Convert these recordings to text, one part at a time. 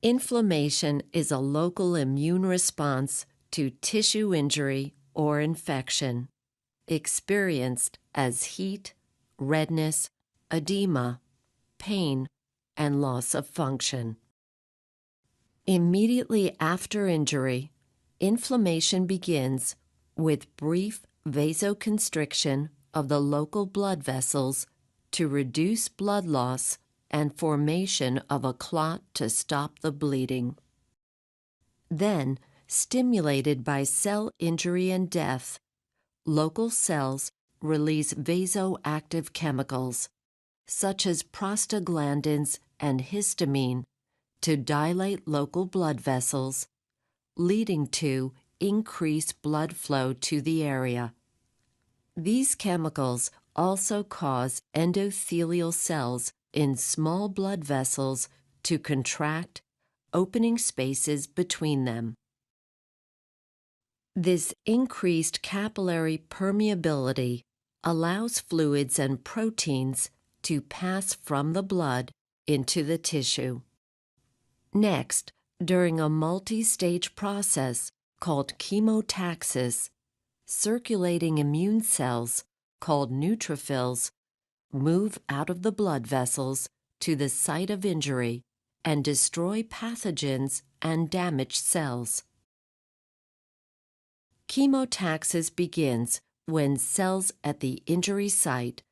Inflammation is a local immune response to tissue injury or infection, experienced as heat, redness, edema, pain, and loss of function. Immediately after injury, inflammation begins with brief vasoconstriction of the local blood vessels to reduce blood loss and formation of a clot to stop the bleeding. Then, stimulated by cell injury and death, local cells release vasoactive chemicals, such as prostaglandins and histamine, to dilate local blood vessels, leading to increased blood flow to the area. These chemicals also cause endothelial cells in small blood vessels to contract, opening spaces between them. This increased capillary permeability allows fluids and proteins to pass from the blood into the tissue. Next, during a multi-stage process called chemotaxis, circulating immune cells, called neutrophils, move out of the blood vessels to the site of injury and destroy pathogens and damaged cells. Chemotaxis begins when cells at the injury site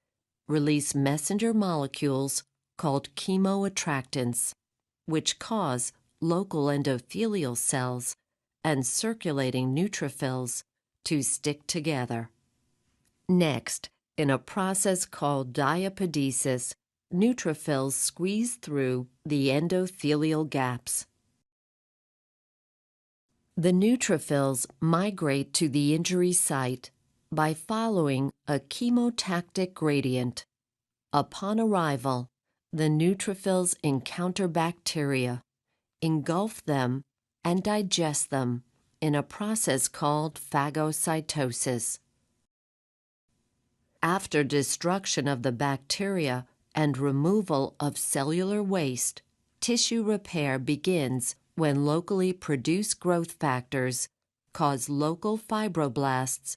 release messenger molecules called chemoattractants, which cause local endothelial cells and circulating neutrophils to stick together. Next, in a process called diapedesis, neutrophils squeeze through the endothelial gaps. The neutrophils migrate to the injury site by following a chemotactic gradient. Upon arrival, the neutrophils encounter bacteria, engulf them, and digest them in a process called phagocytosis. After destruction of the bacteria and removal of cellular waste, tissue repair begins when locally produced growth factors cause local fibroblasts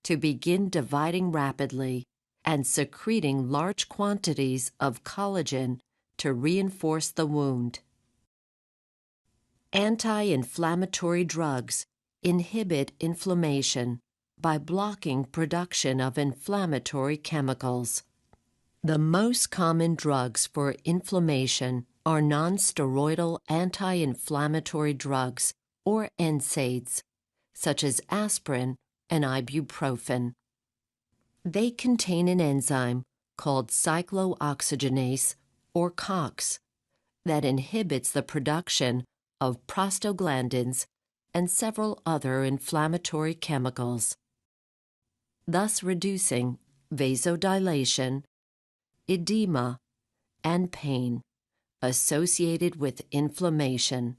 to begin dividing rapidly and secreting large quantities of collagen to reinforce the wound. Anti-inflammatory drugs inhibit inflammation by blocking production of inflammatory chemicals. The most common drugs for inflammation are non-steroidal anti-inflammatory drugs, or NSAIDS, such as aspirin and ibuprofen. They contain an enzyme called cyclooxygenase, or COX, that inhibits the production of prostaglandins and several other inflammatory chemicals, thus reducing vasodilation, edema, and pain associated with inflammation.